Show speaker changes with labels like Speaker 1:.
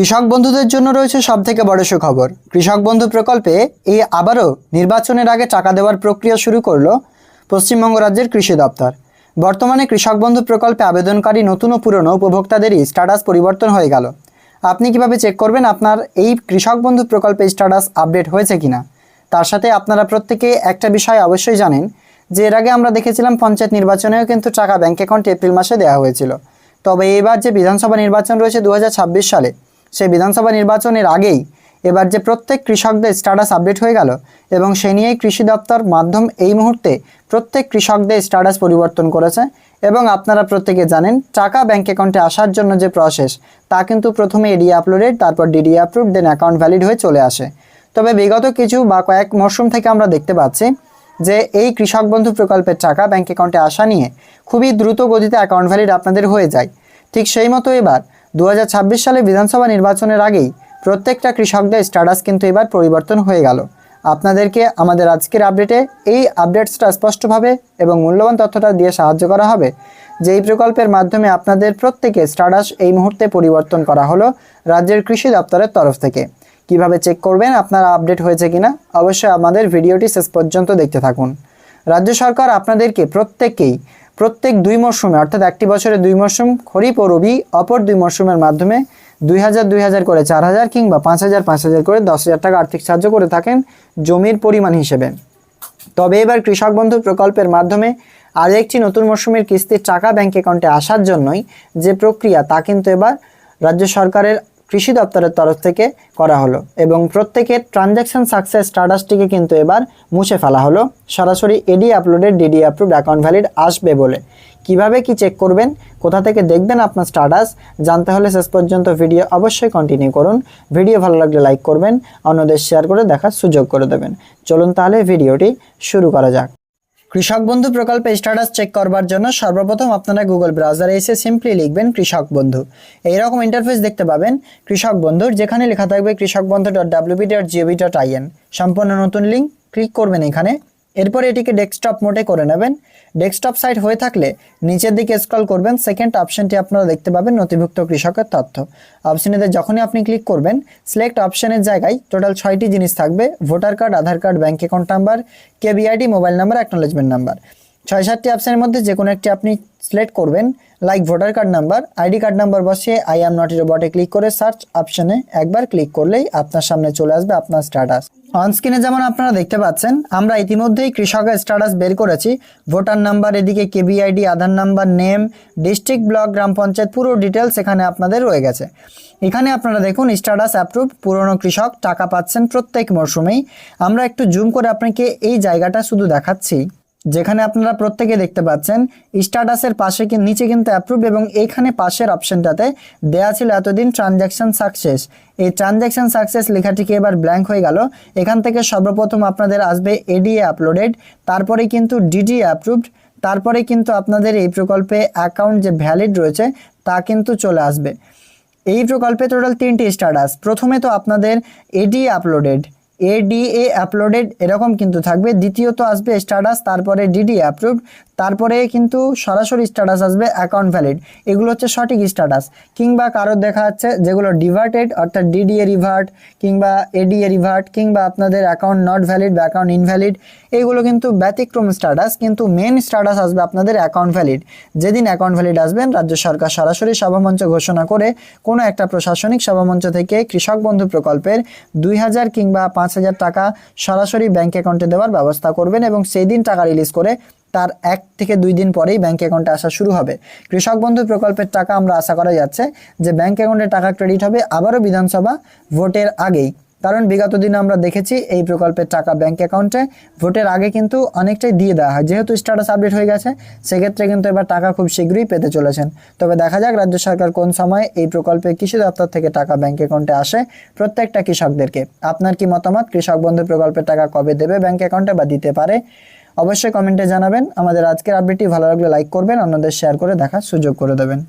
Speaker 1: কৃষক বন্ধুদের জন্য রয়েছে সবথেকে বড় সুখবর। কৃষক বন্ধু প্রকল্পে এই আবারও নির্বাচনের আগে টাকা দেওয়ার প্রক্রিয়া শুরু করলো পশ্চিমবঙ্গ রাজ্যের কৃষি দপ্তর। বর্তমানে কৃষক বন্ধু প্রকল্পে আবেদনকারী নতুন ও পুরনো উপভোক্তাদেরই স্ট্যাটাস পরিবর্তন হয়ে গেল। আপনি কিভাবে চেক করবেন আপনার এই কৃষক বন্ধু প্রকল্পে স্ট্যাটাস আপডেট হয়েছে কিনা? তার সাথে আপনারা প্রত্যেকে একটা বিষয় অবশ্যই জানেন যে এর আগে আমরা দেখেছিলাম পঞ্চায়েত নির্বাচনেও কিন্তু টাকা ব্যাঙ্ক অ্যাকাউন্টে এপ্রিল মাসে দেওয়া হয়েছিল। তবে এবার যে বিধানসভা নির্বাচন রয়েছে 2026 সালে, সেই বিধানসভা নির্বাচনের আগেই এবার যে প্রত্যেক কৃষকদের স্ট্যাটাস আপডেট হয়ে গেল এবং সে নিয়েই কৃষি দপ্তর মাধ্যম এই মুহূর্তে প্রত্যেক কৃষকদের স্ট্যাটাস পরিবর্তন করেছে। এবং আপনারা প্রত্যেকে জানেন টাকা ব্যাঙ্ক অ্যাকাউন্টে আসার জন্য যে প্রসেস, তা কিন্তু প্রথমে এডি আপলোডেড, তারপর ডিডি অ্যাপ্রুভড, দেন অ্যাকাউন্ট ভ্যালিড হয়ে চলে আসে। তবে বিগত কিছু বা কয়েক মরশুম থেকে আমরা দেখতে পাচ্ছি যে এই কৃষক বন্ধু প্রকল্পের টাকা ব্যাঙ্ক অ্যাকাউন্টে আসা নিয়ে খুবই দ্রুত গতিতে অ্যাকাউন্ট ভ্যালিড আপনাদের হয়ে যায়। ঠিক সেই মতো এবার 2026 সালে বিধানসভা নির্বাচনের আগেই প্রত্যেকটা কৃষকদের স্ট্যাটাস কিন্তু এবার পরিবর্তন হয়ে গেল। আপনাদেরকে আমাদের আজকের আপডেটে এই আপডেটসটা স্পষ্টভাবে এবং মূল্যবান তথ্যটা দিয়ে সাহায্য করা হবে যে এই প্রকল্পের মাধ্যমে আপনাদের প্রত্যেকের স্ট্যাটাস এই মুহূর্তে পরিবর্তন করা হলো রাজ্যের কৃষি দপ্তরের তরফ থেকে। কিভাবে চেক করবেন আপনারা আপডেট হয়েছে কিনা, অবশ্যই আমাদের ভিডিওটি শেষ পর্যন্ত দেখতে থাকুন। রাজ্য সরকার আপনাদেরকে প্রত্যেক 2 মরশুমে, অর্থাৎ একটি বছরে 2 মরশুম খরিফ ও রবি, অপর 2 মরশুমের মাধ্যমে 2000 করে 4000 কিংবা 5000 করে 10,000 টাকা আর্থিক সাহায্য করে থাকেন জমির পরিমাণ হিসেবে। তবে এবার কৃষক বন্ধু প্রকল্পের মাধ্যমে আর একটি নতুন মরশুমের কিস্তির টাকা ব্যাঙ্ক অ্যাকাউন্টে আসার জন্যই যে প্রক্রিয়া, তা কিন্তু এবার রাজ্য সরকারের কৃষি দপ্তরের তরফ থেকে করা হলো এবং প্রত্যেকের ট্রানজ্যাকশন সাকসেস স্ট্যাটাসটিকে কিন্তু এবার মুছে ফেলা হলো সরাসরি এডি uploaded, DD approved, account valid আসবে বলে। কিভাবে কি চেক করবেন, কোথা থেকে দেখবেন আপনার স্ট্যাটাস, জানতে হলে শেষ পর্যন্ত ভিডিও অবশ্যই কন্টিনিউ করুন। ভিডিও ভালো লাগলে লাইক করবেন, অন্যদের শেয়ার করে দেখার সুযোগ করে দেবেন। চলুন তাহলে ভিডিওটি শুরু করা যাক। কৃষক বন্ধু প্রকল্পে স্ট্যাটাস চেক করবার জন্য সর্বপ্রথম আপনারা গুগল ব্রাউজারে এসে সিম্পলি লিখবেন কৃষক বন্ধু। এইরকম ইন্টারফেস দেখতে পাবেন কৃষক বন্ধুর, যেখানে লেখা থাকবে kৃষকবন্ধু.wp.gov.in। সম্পূর্ণ নতুন লিঙ্ক, ক্লিক করবেন এখানে। এরপর এটিকে ডেস্কটপ মোডে করে নেবেন। ডেস্কটপ সাইট হয়ে থাকলে নিচের দিকে স্ক্রল করবেন, সেকেন্ড অপশনটি আপনারা দেখতে পাবেন নথিভুক্ত কৃষকের তথ্য। অপশনেতে যখনই আপনি ক্লিক করবেন, সিলেক্ট অপশনের জায়গায় টোটাল 6টি জিনিস থাকবে: voter card, Aadhaar card, bank account number, কেবিআইডি, মোবাইল নাম্বার, অ্যাকনোলেজমেন্ট নাম্বার। 6-7টি অপশনের মধ্যে যে কোনো একটি আপনি সিলেক্ট করবেন। Like voter card number, ID card number বসিয়ে আই অ্যাম নট এ রোবটে ক্লিক করে সার্চ অপশনে একবার ক্লিক করলেই আপনার সামনে চলে আসবে আপনার স্ট্যাটাস। অন স্ক্রিনে যেমন আপনারা দেখতে পাচ্ছেন, আমরা ইতিমধ্যেই কৃষকের স্ট্যাটাস বের করেছি। ভোটার নাম্বার, এদিকে কেবিআইডি, আধার নাম্বার, নেম, ডিস্ট্রিক্ট, ব্লক, গ্রাম পঞ্চায়েত, পুরো ডিটেলস এখানে আপনাদের রয়ে গেছে। এখানে আপনারা দেখুন স্ট্যাটাস অ্যাপ্রুভ, পুরনো কৃষক, টাকা পাচ্ছেন প্রত্যেক মরশুমেই। আমরা একটু জুম করে আপনাকে এই জায়গাটা শুধু দেখাচ্ছি, যেখানে আপনারা প্রত্যেকে দেখতে পাচ্ছেন স্ট্যাটাসের পাশে নিচে কিন্তু অ্যাপ্রুভ এবং এইখানে পাশের অপশনটাতে দেয়া ছিল এতদিন ট্রানজ্যাকশন সাকসেস। এই ট্রানজ্যাকশন সাকসেস লেখাটিকে এবার ব্ল্যাঙ্ক হয়ে গেল। এখান থেকে সর্বপ্রথম আপনাদের আসবে এডিএ আপলোডেড, তারপরে কিন্তু ডিডি অ্যাপ্রুভড, তারপরে কিন্তু আপনাদের এই প্রকল্পে অ্যাকাউন্ট যে ভ্যালিড রয়েছে তা কিন্তু চলে আসবে। এই প্রকল্পে টোটাল 3টি স্ট্যাটাস। প্রথমে তো আপনাদের এডিএ আপলোডেড, এডিএ আপলোডেড এরকম কিন্তু থাকবে। দ্বিতীয়ত আসবে স্ট্যাটাস, তারপরে ডিডি অ্যাপ্রুভড, তারপরে কিন্তু সরাসরি স্ট্যাটাস আসবে অ্যাকাউন্ট ভ্যালিড। এগুলো হচ্ছে সঠিক স্ট্যাটাস। কিংবা কারোর দেখা যাচ্ছে যেগুলো ডিভার্টেড, অর্থাৎ ডিডিএ রিভার্ট কিংবা এডিএ রিভার্ট কিংবা আপনাদের অ্যাকাউন্ট নট ভ্যালিড বা অ্যাকাউন্ট ইনভ্যালিড, এগুলো কিন্তু ব্যতিক্রম স্ট্যাটাস। কিন্তু মেন স্ট্যাটাস আসবে আপনাদের অ্যাকাউন্ট ভ্যালিড। যেদিন অ্যাকাউন্ট ভ্যালিড আসবেন, রাজ্য সরকার সরাসরি সভামঞ্চ ঘোষণা করে কোনো একটা প্রশাসনিক সভামঞ্চ থেকে কৃষক বন্ধু প্রকল্পের 2000 কিংবা 5000 টাকা সরাসরি ব্যাঙ্ক অ্যাকাউন্টে দেওয়ার ব্যবস্থা করবেন এবং সেই দিন টাকা রিলিজ করে তার 1 থেকে 2 দিন পরেই ব্যাঙ্ক অ্যাকাউন্টে আসা শুরু হবে। কৃষক বন্ধু প্রকল্পের টাকা আমরা আশা করা যাচ্ছে যে ব্যাঙ্ক অ্যাকাউন্টে টাকা ক্রেডিট হবে আবারও বিধানসভা ভোটের আগেই। কারণ বিগত দিনে আমরা দেখেছি এই প্রকল্পের টাকা ব্যাঙ্ক অ্যাকাউন্টে ভোটের আগে কিন্তু অনেকটাই দিয়ে দেওয়া হয়। যেহেতু স্ট্যাটাস আপডেট হয়ে গেছে, সেক্ষেত্রে কিন্তু এবার টাকা খুব শীঘ্রই পেতে চলেছেন। তবে দেখা যাক রাজ্য সরকার কোন সময় এই প্রকল্পে কৃষি দপ্তর থেকে টাকা ব্যাঙ্ক অ্যাকাউন্টে আসে প্রত্যেকটা কৃষকদেরকে। আপনার কি মতামত? কৃষক বন্ধু প্রকল্পের টাকা কবে দেবে ব্যাঙ্ক অ্যাকাউন্টে বা দিতে পারে? অবশ্যই কমেন্টে জানাবেন। আমাদের আজকের আপডেটটি ভালো লাগলে লাইক করবেন, অন্যদের শেয়ার করে দেখার সুযোগ করে দেবেন।